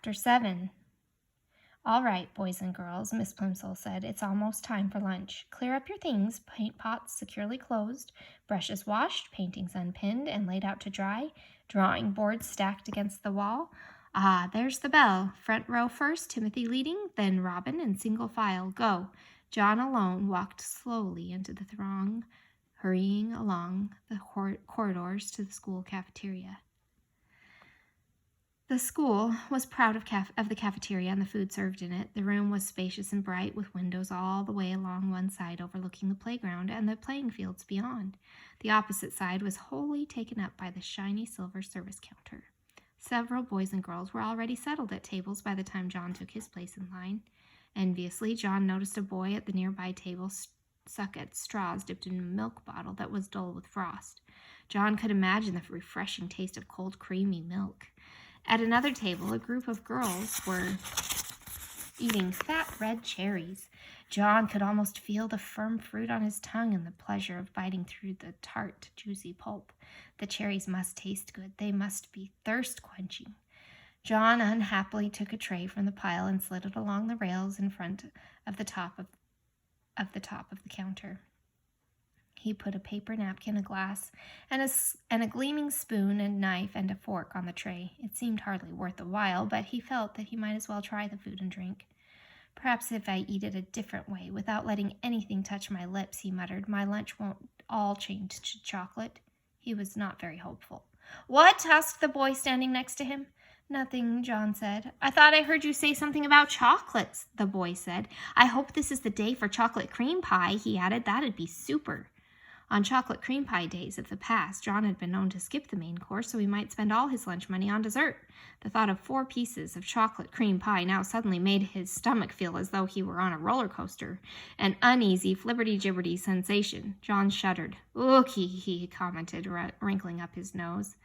Chapter 7. "All right, boys and girls," Miss Plimsoll said. "It's almost time for lunch. Clear up your things, paint pots securely closed, brushes washed, paintings unpinned and laid out to dry, drawing boards stacked against the wall. Ah, there's the bell. Front row first, Timothy leading, then Robin in single file. Go." John alone walked slowly into the throng, hurrying along the corridors to the school cafeteria. The school was proud of the cafeteria and the food served in it. The room was spacious and bright, with windows all the way along one side overlooking the playground and the playing fields beyond. The opposite side was wholly taken up by the shiny silver service counter. Several boys and girls were already settled at tables by the time John took his place in line. Enviously, John noticed a boy at the nearby table suck at straws dipped in a milk bottle that was dull with frost. John could imagine the refreshing taste of cold, creamy milk. At another table, a group of girls were eating fat red cherries. John could almost feel the firm fruit on his tongue and the pleasure of biting through the tart, juicy pulp. The cherries must taste good. They must be thirst-quenching. John unhappily took a tray from the pile and slid it along the rails in front of the top of the counter. He put a paper napkin, a glass, and a gleaming spoon and knife and a fork on the tray. It seemed hardly worth the while, but he felt that he might as well try the food and drink. "Perhaps if I eat it a different way, without letting anything touch my lips," he muttered, "my lunch won't all change to chocolate." He was not very hopeful. "What?" asked the boy standing next to him. "Nothing," John said. "I thought I heard you say something about chocolates," the boy said. "I hope this is the day for chocolate cream pie," he added. "That'd be super." On chocolate cream pie days of the past, John had been known to skip the main course so he might spend all his lunch money on dessert. The thought of 4 pieces of chocolate cream pie now suddenly made his stomach feel as though he were on a roller coaster, an uneasy, flibberty-gibberty sensation. John shuddered. "Ooky," he commented, wrinkling up his nose.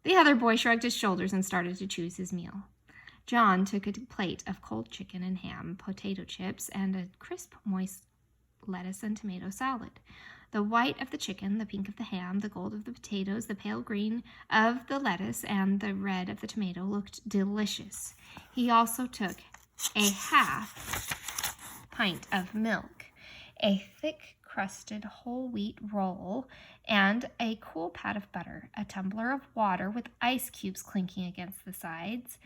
The other boy shrugged his shoulders and started to choose his meal. John took a plate of cold chicken and ham, potato chips, and a crisp, moist lettuce and tomato salad. The white of the chicken, the pink of the ham, the gold of the potatoes, the pale green of the lettuce, and the red of the tomato looked delicious. He also took a half pint of milk, a thick-crusted whole wheat roll, and a cool pat of butter, a tumbler of water with ice cubes clinking against the sides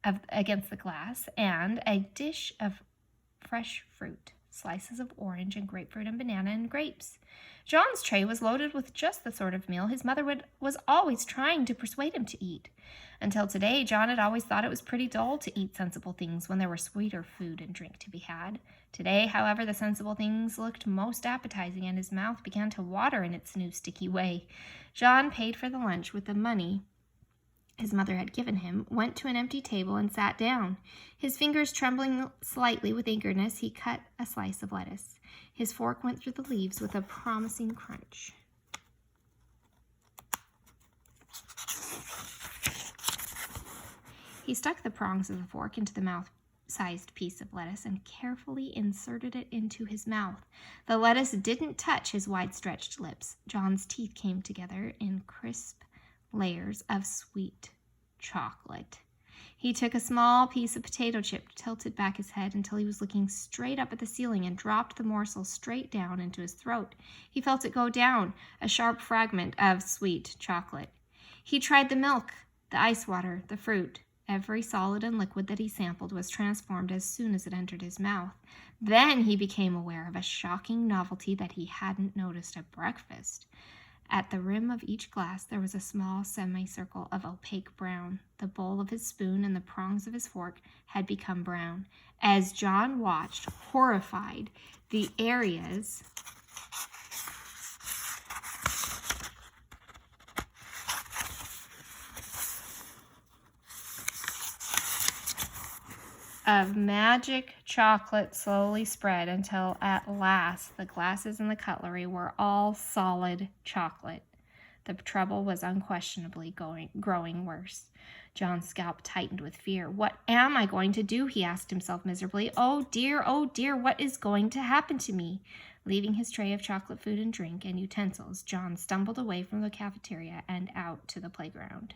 against the glass, and a dish of fresh fruit, slices of orange and grapefruit and banana and grapes. John's tray was loaded with just the sort of meal his mother was always trying to persuade him to eat. Until today, John had always thought it was pretty dull to eat sensible things when there were sweeter food and drink to be had. Today, however, the sensible things looked most appetizing, and his mouth began to water in its new sticky way. John paid for the lunch with the money his mother had given him, went to an empty table and sat down. His fingers trembling slightly with eagerness, he cut a slice of lettuce. His fork went through the leaves with a promising crunch. He stuck the prongs of the fork into the mouth-sized piece of lettuce and carefully inserted it into his mouth. The lettuce didn't touch his wide-stretched lips. John's teeth came together in crisp layers of sweet chocolate. He took a small piece of potato chip, tilted back his head until he was looking straight up at the ceiling, and dropped the morsel straight down into his throat. He felt it go down, a sharp fragment of sweet chocolate. He tried the milk, the ice water, the fruit. Every solid and liquid that he sampled was transformed as soon as it entered his mouth. Then he became aware of a shocking novelty that he hadn't noticed at breakfast. At the rim of each glass there was a small semicircle of opaque brown. The bowl of his spoon and the prongs of his fork had become brown. As John watched, horrified, the areas of magic chocolate slowly spread until at last the glasses and the cutlery were all solid chocolate. The trouble was unquestionably growing worse. John's scalp tightened with fear. "What am I going to do?" he asked himself miserably. Oh dear, what is going to happen to me?" Leaving his tray of chocolate food and drink and utensils, John stumbled away from the cafeteria and out to the playground.